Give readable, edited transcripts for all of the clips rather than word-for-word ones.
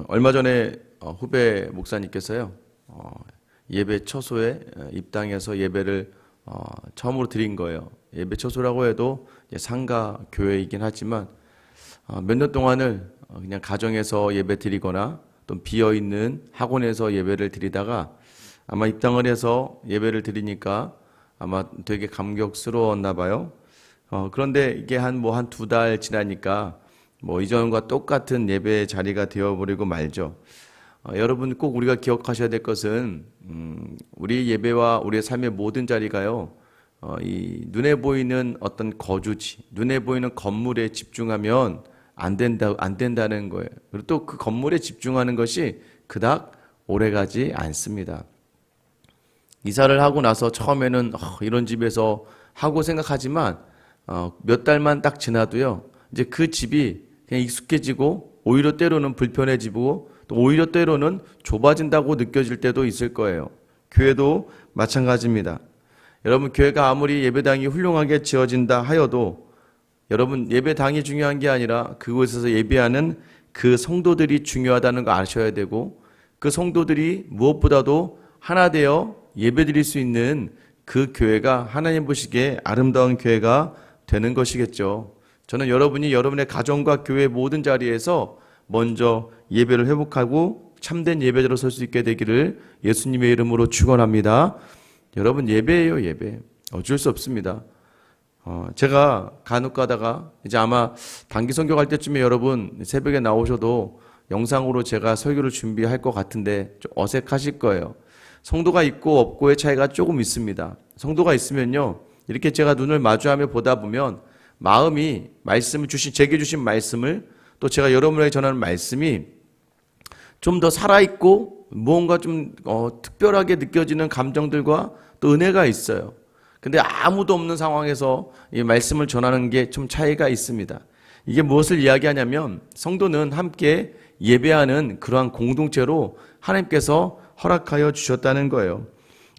얼마 전에 후배 목사님께서요, 예배 처소에 입당해서 예배를 처음으로 드린 거예요. 예배 처소라고 해도 이제 상가 교회이긴 하지만 몇 년 동안을 그냥 가정에서 예배 드리거나 또 비어 있는 학원에서 예배를 드리다가 아마 입당을 해서 예배를 드리니까 아마 되게 감격스러웠나 봐요. 그런데 이게 한 2달 지나니까 이전과 똑같은 예배 자리가 되어버리고 말죠. 여러분 꼭 우리가 기억하셔야 될 것은 우리 예배와 우리의 삶의 모든 자리가요, 이 눈에 보이는 어떤 거주지, 눈에 보이는 건물에 집중하면 안 된다는 거예요. 그리고 또 그 건물에 집중하는 것이 그닥 오래가지 않습니다. 이사를 하고 나서 처음에는 이런 집에서 하고 생각하지만 몇 달만 딱 지나도요, 이제 그 집이 그냥 익숙해지고 오히려 때로는 불편해지고 또 오히려 때로는 좁아진다고 느껴질 때도 있을 거예요. 교회도 마찬가지입니다. 여러분, 교회가 아무리 예배당이 훌륭하게 지어진다 하여도 여러분, 예배당이 중요한 게 아니라 그곳에서 예배하는 그 성도들이 중요하다는 거 아셔야 되고, 그 성도들이 무엇보다도 하나 되어 예배드릴 수 있는 그 교회가 하나님 보시기에 아름다운 교회가 되는 것이겠죠. 저는 여러분이 여러분의 가정과 교회 모든 자리에서 먼저 예배를 회복하고 참된 예배자로 설 수 있게 되기를 예수님의 이름으로 축원합니다. 여러분, 예배예요, 예배. 어쩔 수 없습니다. 제가 간혹 가다가 이제 아마 단기 선교할 때쯤에 여러분 새벽에 나오셔도 영상으로 제가 설교를 준비할 것 같은데 좀 어색하실 거예요. 성도가 있고 없고의 차이가 조금 있습니다. 성도가 있으면요, 이렇게 제가 눈을 마주하며 보다 보면 마음이 제게 주신 말씀을 또 제가 여러분에게 전하는 말씀이 좀 더 살아있고 무언가 좀 특별하게 느껴지는 감정들과 또 은혜가 있어요. 근데 아무도 없는 상황에서 이 말씀을 전하는 게 좀 차이가 있습니다. 이게 무엇을 이야기하냐면 성도는 함께 예배하는 그러한 공동체로 하나님께서 허락하여 주셨다는 거예요.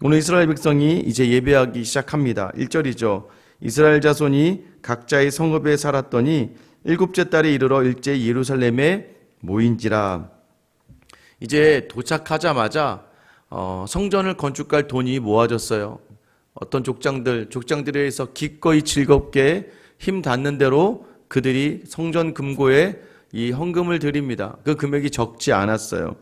오늘 이스라엘 백성이 이제 예배하기 시작합니다. 1절이죠. 이스라엘 자손이 각자의 성읍에 살았더니 7째 달에 이르러 일제히 예루살렘에 모인지라. 이제 도착하자마자 성전을 건축할 돈이 모아졌어요. 어떤 족장들에 의해서 기꺼이 즐겁게 힘 닿는 대로 그들이 성전 금고에 이 헌금을 드립니다. 그 금액이 적지 않았어요.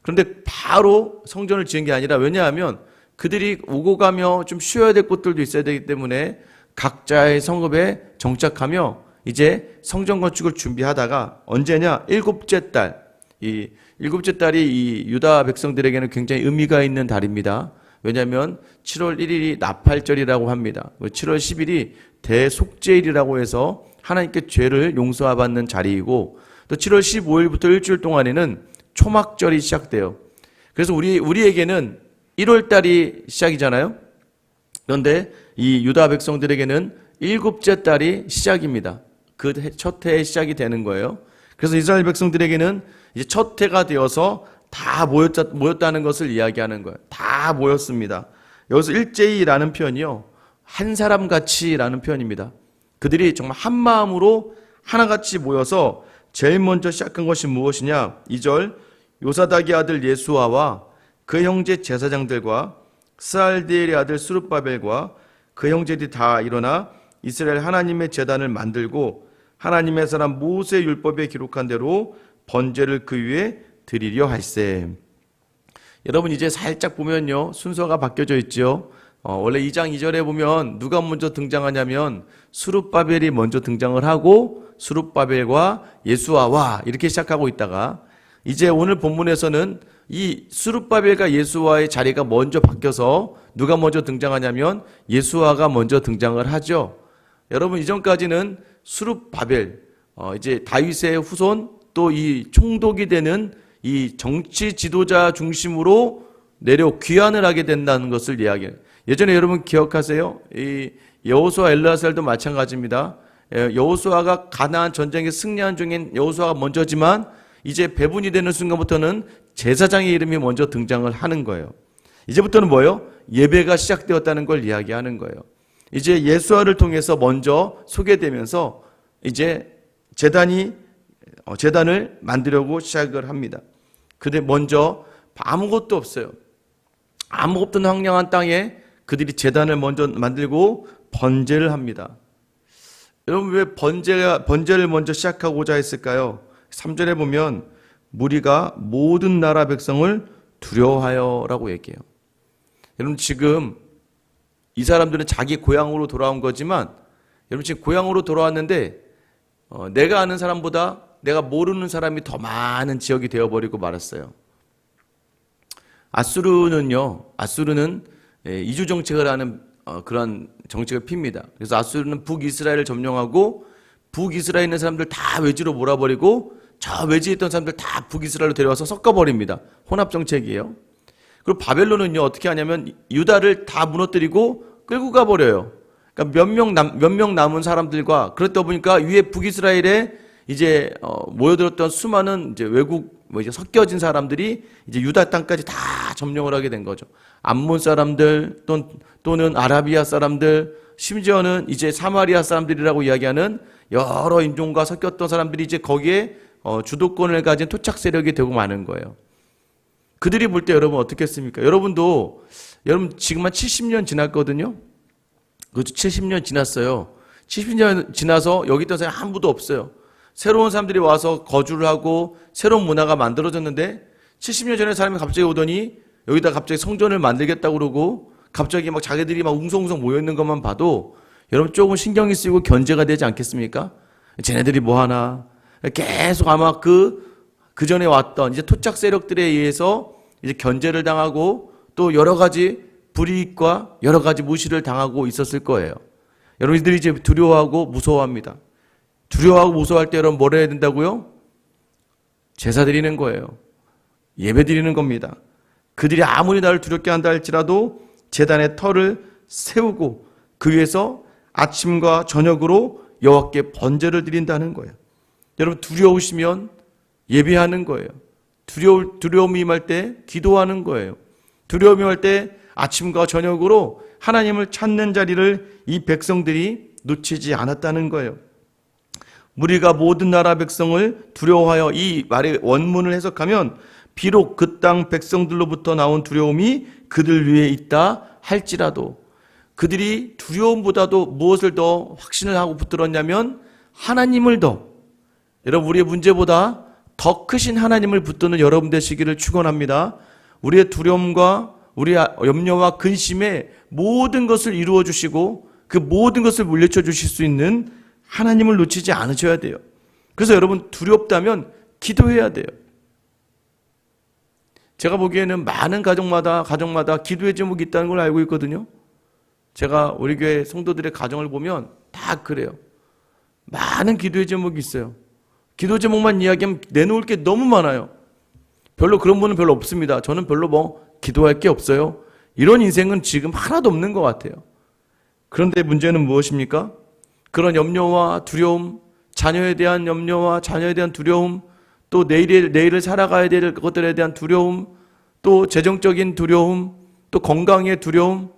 그런데 바로 성전을 지은 게 아니라, 왜냐하면 그들이 오고 가며 좀 쉬어야 될 곳들도 있어야 되기 때문에 각자의 성읍에 정착하며 이제 성전 건축을 준비하다가 언제냐? 7째 달. 이 7째 달이 이 유다 백성들에게는 굉장히 의미가 있는 달입니다. 왜냐하면 7월 1일이 나팔절이라고 합니다. 7월 10일이 대속죄일이라고 해서 하나님께 죄를 용서받는 자리이고, 또 7월 15일부터 일주일 동안에는 초막절이 시작돼요. 그래서 우리에게는 1월 달이 시작이잖아요. 그런데 이 유다 백성들에게는 7째 달이 시작입니다. 그 첫 해의 시작이 되는 거예요. 그래서 이스라엘 백성들에게는 이제 첫 해가 되어서 다 모였다는 것을 이야기하는 거예요. 다 모였습니다. 여기서 일제히라는 표현이요, 한 사람 같이라는 표현입니다. 그들이 정말 한 마음으로 하나같이 모여서 제일 먼저 시작한 것이 무엇이냐? 2절, 요사닥의 아들 예수아와 그 형제 제사장들과 스알디엘의 아들 스룹바벨과 그 형제들이 다 일어나 이스라엘 하나님의 제단을 만들고 하나님의 사람 모세의 율법에 기록한 대로 번제를 그 위에 드리려 할세. 여러분, 이제 살짝 보면요, 순서가 바뀌어져 있죠. 원래 2장 2절에 보면 누가 먼저 등장하냐면 스룹바벨이 먼저 등장을 하고 스룹바벨과 예수아와 이렇게 시작하고 있다가, 이제 오늘 본문에서는 이 스룹바벨과 예수아의 자리가 먼저 바뀌어서 누가 먼저 등장하냐면 예수아가 먼저 등장을 하죠. 여러분, 이전까지는 스룹바벨, 이제 다윗의 후손, 또 이 총독이 되는 이 정치 지도자 중심으로 귀환을 하게 된다는 것을 이야기해요. 예전에 여러분 기억하세요? 이 여호수아 엘르아살도 마찬가지입니다. 여호수아가 가나안 전쟁에 승리한 중인 여호수아가 먼저지만 이제 배분이 되는 순간부터는 제사장의 이름이 먼저 등장을 하는 거예요. 이제부터는 뭐예요? 예배가 시작되었다는 걸 이야기하는 거예요. 이제 예수아를 통해서 먼저 소개되면서 이제 제단이 제단을 만들려고 시작을 합니다. 근데 먼저 아무것도 없어요. 아무것도 없는 황량한 땅에 그들이 제단을 먼저 만들고 번제를 합니다. 여러분 왜 번제를 먼저 시작하고자 했을까요? 3절에 보면 무리가 모든 나라 백성을 두려워하여 라고 얘기해요. 여러분 지금 이 사람들은 자기 고향으로 돌아온 거지만 여러분 지금 고향으로 돌아왔는데 내가 아는 사람보다 내가 모르는 사람이 더 많은 지역이 되어버리고 말았어요. 아수르는 이주 정책을 하는 그런 정책을 핍니다. 그래서 아수르는 북이스라엘을 점령하고 북이스라엘에 있는 사람들 다 외지로 몰아버리고 저 외지에 있던 사람들 다 북이스라엘로 데려와서 섞어버립니다. 혼합 정책이에요. 그리고 바벨론은요 어떻게 하냐면 유다를 다 무너뜨리고 끌고 가버려요. 그러니까 몇 명 남은 사람들과 그렇다 보니까 위에 북이스라엘에 이제 모여들었던 수많은 이제 외국 이제 섞여진 사람들이 이제 유다 땅까지 다 점령을 하게 된 거죠. 암몬 사람들 또는 아라비아 사람들 심지어는 이제 사마리아 사람들이라고 이야기하는 여러 인종과 섞였던 사람들이 이제 거기에 주도권을 가진 토착 세력이 되고 마는 거예요. 그들이 볼 때 여러분 어떻겠습니까? 여러분 지금 한 70년 지났거든요. 그렇죠. 70년 지났어요. 70년 지나서 여기 있던 사람이 아무도 없어요. 새로운 사람들이 와서 거주를 하고 새로운 문화가 만들어졌는데 70년 전에 사람이 갑자기 오더니 여기다 갑자기 성전을 만들겠다고 그러고 갑자기 막 자기들이 막 웅성웅성 모여있는 것만 봐도 여러분 조금 신경이 쓰이고 견제가 되지 않겠습니까? 쟤네들이 뭐 하나 계속 아마 그 전에 왔던 이제 토착 세력들에 의해서 이제 견제를 당하고 또 여러 가지 불이익과 여러 가지 무시를 당하고 있었을 거예요. 여러분들이 이제 두려워하고 무서워합니다. 두려워하고 무서워할 때 여러분 뭘 해야 된다고요? 제사 드리는 거예요. 예배 드리는 겁니다. 그들이 아무리 나를 두렵게 한다 할지라도 제단의 터를 세우고 그 위에서 아침과 저녁으로 여호와께 번제를 드린다는 거예요. 여러분 두려우시면 예배하는 거예요. 두려움이 임할 때 기도하는 거예요. 두려움이 임할 때 아침과 저녁으로 하나님을 찾는 자리를 이 백성들이 놓치지 않았다는 거예요. 무리가 모든 나라 백성을 두려워하여 이 말의 원문을 해석하면 비록 그 땅 백성들로부터 나온 두려움이 그들 위에 있다 할지라도 그들이 두려움보다도 무엇을 더 확신을 하고 붙들었냐면 하나님을 여러분 우리의 문제보다 더 크신 하나님을 붙드는 여러분 되시기를 축원합니다. 우리의 두려움과 우리의 염려와 근심에 모든 것을 이루어 주시고 그 모든 것을 물리쳐 주실 수 있는 하나님을 놓치지 않으셔야 돼요. 그래서 여러분 두렵다면 기도해야 돼요. 제가 보기에는 많은 가정마다 기도의 제목이 있다는 걸 알고 있거든요. 제가 우리 교회 성도들의 가정을 보면 다 그래요. 많은 기도의 제목이 있어요. 기도 제목만 이야기하면 내놓을 게 너무 많아요. 별로 그런 분은 별로 없습니다. 저는 별로 기도할 게 없어요. 이런 인생은 지금 하나도 없는 것 같아요. 그런데 문제는 무엇입니까? 그런 염려와 두려움, 자녀에 대한 염려와 자녀에 대한 두려움, 또 내일을 살아가야 될 것들에 대한 두려움, 또 재정적인 두려움, 또 건강의 두려움.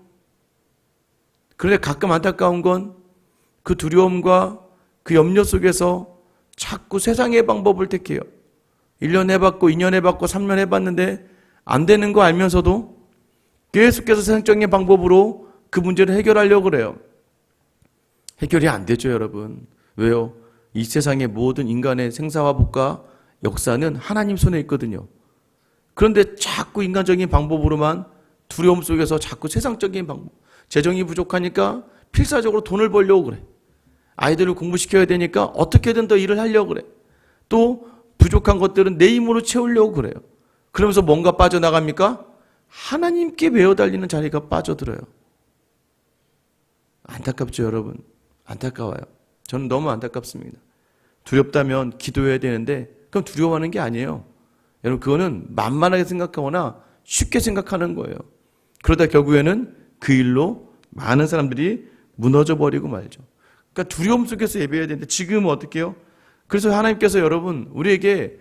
그런데 가끔 안타까운 건 그 두려움과 그 염려 속에서 자꾸 세상의 방법을 택해요. 1년 해봤고 2년 해봤고 3년 해봤는데 안 되는 거 알면서도 계속해서 세상적인 방법으로 그 문제를 해결하려고 그래요. 해결이 안 되죠, 여러분. 왜요? 이 세상의 모든 인간의 생사와 복과 역사는 하나님 손에 있거든요. 그런데 자꾸 인간적인 방법으로만 두려움 속에서 자꾸 세상적인 방법, 재정이 부족하니까 필사적으로 돈을 벌려고 그래. 아이들을 공부시켜야 되니까 어떻게든 더 일을 하려고 그래. 또 부족한 것들은 내 힘으로 채우려고 그래요. 그러면서 뭔가 빠져나갑니까? 하나님께 매어달리는 자리가 빠져들어요. 안타깝죠, 여러분. 안타까워요. 저는 너무 안타깝습니다. 두렵다면 기도해야 되는데 그럼 두려워하는 게 아니에요. 여러분 그거는 만만하게 생각하거나 쉽게 생각하는 거예요. 그러다 결국에는 그 일로 많은 사람들이 무너져 버리고 말죠. 그러니까 두려움 속에서 예배해야 되는데 지금은 어떻게 해요? 그래서 하나님께서 여러분 우리에게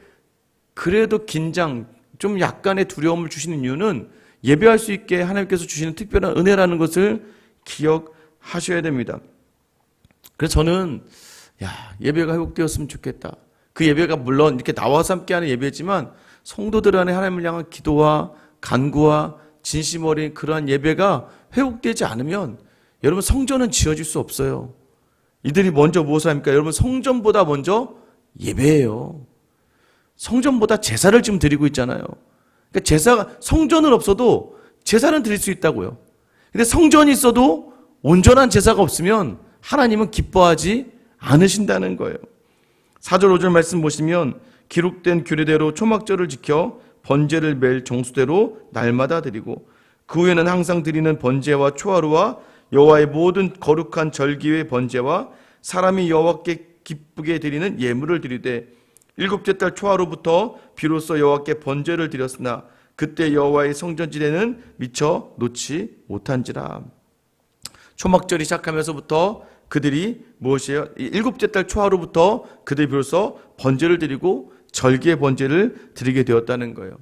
그래도 긴장, 좀 약간의 두려움을 주시는 이유는 예배할 수 있게 하나님께서 주시는 특별한 은혜라는 것을 기억하셔야 됩니다. 그래서 저는 예배가 회복되었으면 좋겠다. 그 예배가 물론 이렇게 나와서 함께하는 예배지만 성도들 안에 하나님을 향한 기도와 간구와 진심 어린 그러한 예배가 회복되지 않으면 여러분 성전은 지어질 수 없어요. 이들이 먼저 무엇을 합니까? 여러분 성전보다 먼저 예배예요. 성전보다 제사를 지금 드리고 있잖아요. 그러니까 제사가 성전은 없어도 제사는 드릴 수 있다고요. 근데 성전이 있어도 온전한 제사가 없으면 하나님은 기뻐하지 않으신다는 거예요. 4절 5절 말씀 보시면 기록된 규례대로 초막절을 지켜 번제를 매일 정수대로 날마다 드리고 그 후에는 항상 드리는 번제와 초하루와 여호와의 모든 거룩한 절기의 번제와 사람이 여호와께 기쁘게 드리는 예물을 드리되 일곱째 달 초하루부터 비로소 여호와께 번제를 드렸으나 그때 여호와의 성전지대는 미처 놓지 못한지라. 초막절이 시작하면서부터 그들이 무엇이에요? 일곱째 달 초하루부터 그들이 비로소 번제를 드리고 절기의 번제를 드리게 되었다는 거예요.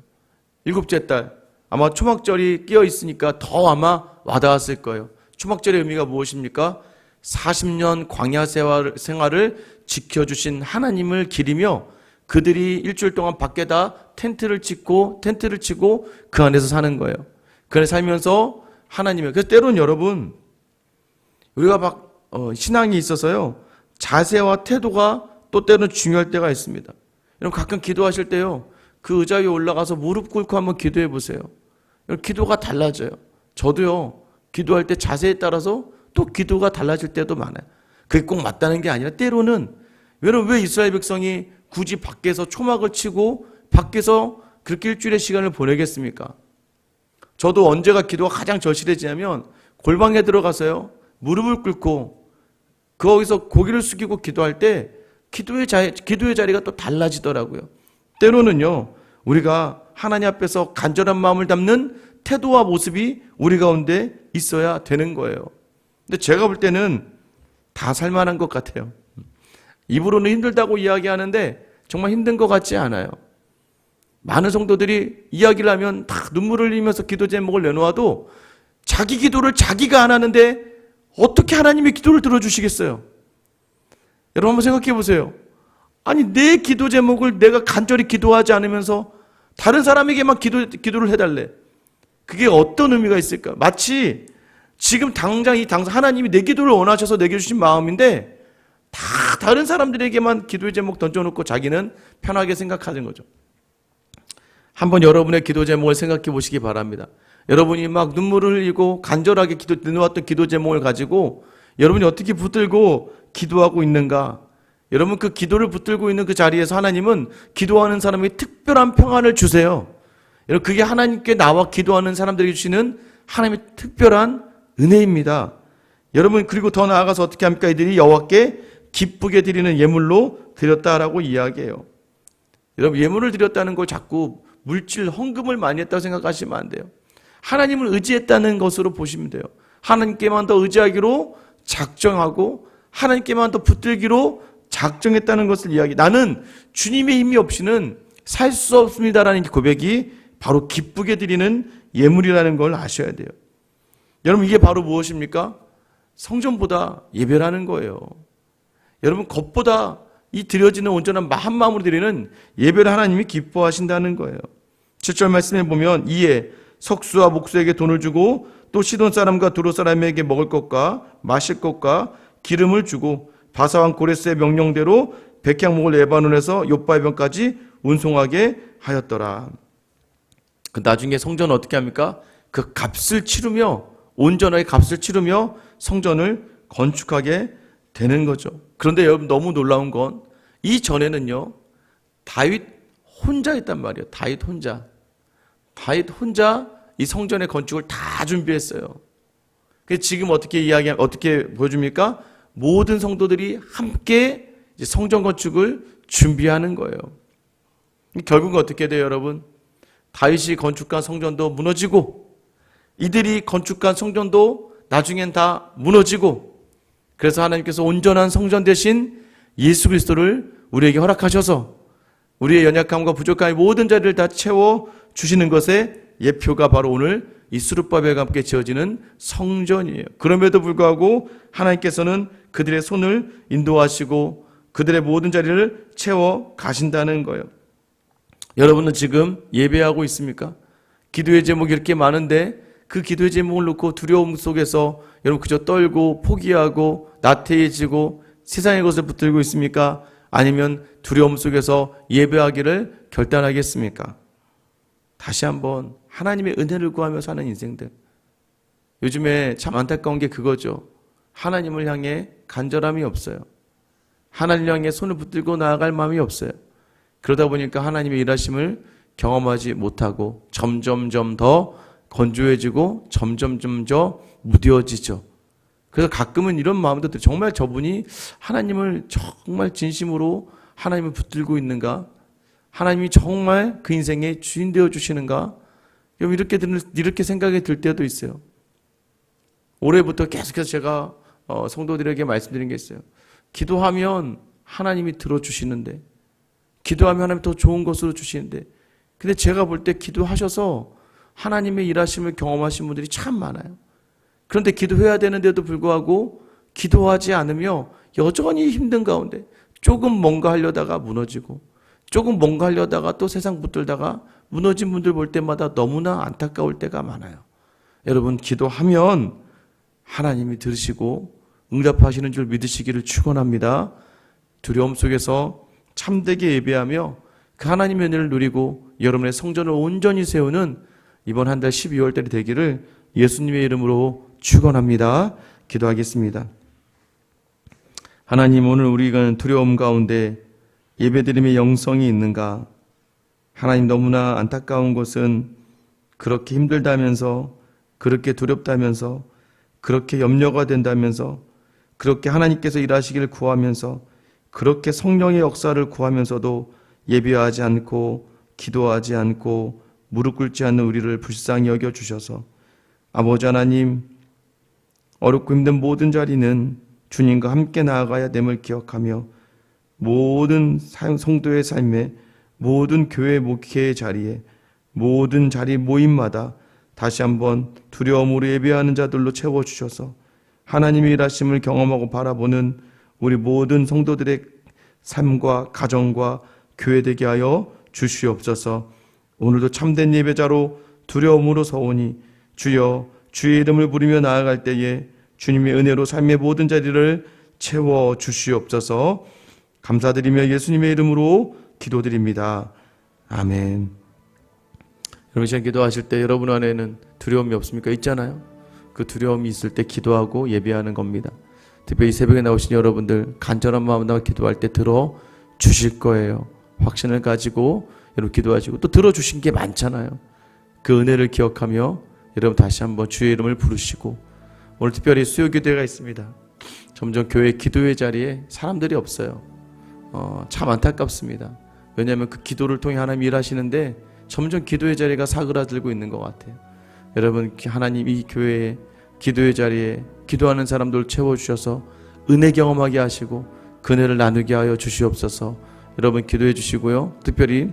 일곱째 달, 아마 초막절이 끼어 있으니까 더 아마 와닿았을 거예요. 초막절의 의미가 무엇입니까? 40년 광야 생활을 지켜주신 하나님을 기리며 그들이 일주일 동안 밖에다 텐트를 치고 그 안에서 사는 거예요. 그 안에 살면서 하나님의, 그래서 때로는 여러분 우리가 막 신앙이 있어서요 자세와 태도가 또 때로는 중요할 때가 있습니다. 여러분 가끔 기도하실 때요 그 의자 위에 올라가서 무릎 꿇고 한번 기도해 보세요. 기도가 달라져요. 저도요 기도할 때 자세에 따라서 또 기도가 달라질 때도 많아요. 그게 꼭 맞다는 게 아니라 때로는 여러분 왜 이스라엘 백성이 굳이 밖에서 초막을 치고 밖에서 그렇게 일주일의 시간을 보내겠습니까? 저도 언제가 기도가 가장 절실해지냐면 골방에 들어가서요 무릎을 꿇고 거기서 고개를 숙이고 기도할 때 기도의 자리가 또 달라지더라고요. 때로는요 우리가 하나님 앞에서 간절한 마음을 담는 태도와 모습이 우리 가운데 있어야 되는 거예요. 근데 제가 볼 때는 다 살만한 것 같아요. 입으로는 힘들다고 이야기하는데 정말 힘든 것 같지 않아요. 많은 성도들이 이야기를 하면 다 눈물을 흘리면서 기도 제목을 내놓아도 자기 기도를 자기가 안 하는데 어떻게 하나님의 기도를 들어주시겠어요? 여러분 한번 생각해 보세요. 아니 내 기도 제목을 내가 간절히 기도하지 않으면서 다른 사람에게만 기도를 해달래. 그게 어떤 의미가 있을까? 마치 지금 당장 하나님이 내 기도를 원하셔서 내게 주신 마음인데 다 다른 사람들에게만 기도의 제목 던져놓고 자기는 편하게 생각하는 거죠. 한번 여러분의 기도 제목을 생각해 보시기 바랍니다. 여러분이 막 눈물을 흘리고 간절하게 내놓았던 기도 제목을 가지고 여러분이 어떻게 붙들고 기도하고 있는가? 여러분 그 기도를 붙들고 있는 그 자리에서 하나님은 기도하는 사람에게 특별한 평안을 주세요. 여러분 그게 하나님께 나와 기도하는 사람들에게 주시는 하나님의 특별한 은혜입니다. 여러분 그리고 더 나아가서 어떻게 합니까? 이들이 여호와께 기쁘게 드리는 예물로 드렸다라고 이야기해요. 여러분 예물을 드렸다는 걸 자꾸 물질 헌금을 많이 했다고 생각하시면 안 돼요. 하나님을 의지했다는 것으로 보시면 돼요. 하나님께만 더 의지하기로 작정하고 하나님께만 더 붙들기로 작정했다는 것을 이야기. 나는 주님의 힘이 없이는 살 수 없습니다라는 고백이 바로 기쁘게 드리는 예물이라는 걸 아셔야 돼요. 여러분 이게 바로 무엇입니까? 성전보다 예배라는 거예요. 여러분 겉보다 이 드려지는 온전한 한 마음으로 드리는 예배를 하나님이 기뻐하신다는 거예요. 7절 말씀에 보면 이에 석수와 목수에게 돈을 주고 또 시돈 사람과 두로 사람에게 먹을 것과 마실 것과 기름을 주고 바사왕 고레스의 명령대로 백향목을 레바논에서 욥바의 병까지 운송하게 하였더라. 그 나중에 성전은 어떻게 합니까? 그 값을 치르며 온전하게 값을 치르며 성전을 건축하게 되는 거죠. 그런데 여러분 너무 놀라운 건 이 전에는요 다윗 혼자 했단 말이에요. 다윗 혼자 이 성전의 건축을 다 준비했어요. 지금 어떻게 보여줍니까? 모든 성도들이 함께 이제 성전 건축을 준비하는 거예요. 결국은 어떻게 돼요, 여러분? 다윗이 건축한 성전도 무너지고 이들이 건축한 성전도 나중엔 다 무너지고 그래서 하나님께서 온전한 성전 대신 예수 그리스도를 우리에게 허락하셔서 우리의 연약함과 부족함의 모든 자리를 다 채워주시는 것의 예표가 바로 오늘 이 수르바벨과 함께 지어지는 성전이에요. 그럼에도 불구하고 하나님께서는 그들의 손을 인도하시고 그들의 모든 자리를 채워 가신다는 거예요. 여러분은 지금 예배하고 있습니까? 기도의 제목이 이렇게 많은데 그 기도의 제목을 놓고 두려움 속에서 여러분 그저 떨고 포기하고 나태해지고 세상의 것을 붙들고 있습니까? 아니면 두려움 속에서 예배하기를 결단하겠습니까? 다시 한번 하나님의 은혜를 구하며 사는 인생들. 요즘에 참 안타까운 게 그거죠. 하나님을 향해 간절함이 없어요. 하나님을 향해 손을 붙들고 나아갈 마음이 없어요. 그러다 보니까 하나님의 일하심을 경험하지 못하고 점점점 더 건조해지고 점점점 더 무뎌지죠. 그래서 가끔은 이런 마음도 들어요. 정말 저분이 하나님을 정말 진심으로 하나님을 붙들고 있는가? 하나님이 정말 그 인생의 주인 되어 주시는가? 이렇게 생각이 들 때도 있어요. 올해부터 계속해서 제가 성도들에게 말씀드린 게 있어요. 기도하면 하나님이 들어주시는데, 기도하면 하나님 더 좋은 것으로 주시는데, 근데 제가 볼 때 기도하셔서 하나님의 일하심을 경험하신 분들이 참 많아요. 그런데 기도해야 되는데도 불구하고 기도하지 않으며 여전히 힘든 가운데 조금 뭔가 하려다가 무너지고, 조금 뭔가 하려다가 또 세상 붙들다가 무너진 분들 볼 때마다 너무나 안타까울 때가 많아요. 여러분, 기도하면 하나님이 들으시고 응답하시는 줄 믿으시기를 축원합니다. 두려움 속에서 참되게 예배하며 그 하나님의 은혜를 누리고 여러분의 성전을 온전히 세우는 이번 한 달 12월 달이 되기를 예수님의 이름으로 축원합니다. 기도하겠습니다. 하나님, 오늘 우리가 두려움 가운데 예배드림의 영성이 있는가? 하나님, 너무나 안타까운 것은 그렇게 힘들다면서, 그렇게 두렵다면서, 그렇게 염려가 된다면서, 그렇게 하나님께서 일하시기를 구하면서, 그렇게 성령의 역사를 구하면서도 예배하지 않고 기도하지 않고 무릎 꿇지 않는 우리를 불쌍히 여겨주셔서 아버지 하나님, 어렵고 힘든 모든 자리는 주님과 함께 나아가야 됨을 기억하며 모든 성도의 삶에, 모든 교회 목회의 자리에, 모든 자리 모임마다 다시 한번 두려움으로 예배하는 자들로 채워주셔서 하나님의 일하심을 경험하고 바라보는 우리 모든 성도들의 삶과 가정과 교회 되게 하여 주시옵소서. 오늘도 참된 예배자로 두려움으로 서오니 주여, 주의 이름을 부르며 나아갈 때에 주님의 은혜로 삶의 모든 자리를 채워 주시옵소서. 감사드리며 예수님의 이름으로 기도드립니다. 아멘. 여러분, 시간 기도하실 때 여러분 안에는 두려움이 없습니까? 있잖아요. 그 두려움이 있을 때 기도하고 예배하는 겁니다. 특별히 새벽에 나오신 여러분들 간절한 마음으로 기도할 때 들어주실 거예요. 확신을 가지고 여러분 기도하시고 또 들어주신 게 많잖아요. 그 은혜를 기억하며 여러분 다시 한번 주의 이름을 부르시고, 오늘 특별히 수요기도회가 있습니다. 점점 교회 기도회 자리에 사람들이 없어요. 참 안타깝습니다. 왜냐하면 그 기도를 통해 하나님 일하시는데 점점 기도의 자리가 사그라들고 있는 것 같아요. 여러분, 하나님 이 교회에 기도의 자리에 기도하는 사람들 채워주셔서 은혜 경험하게 하시고 그 은혜를 나누게 하여 주시옵소서. 여러분 기도해 주시고요. 특별히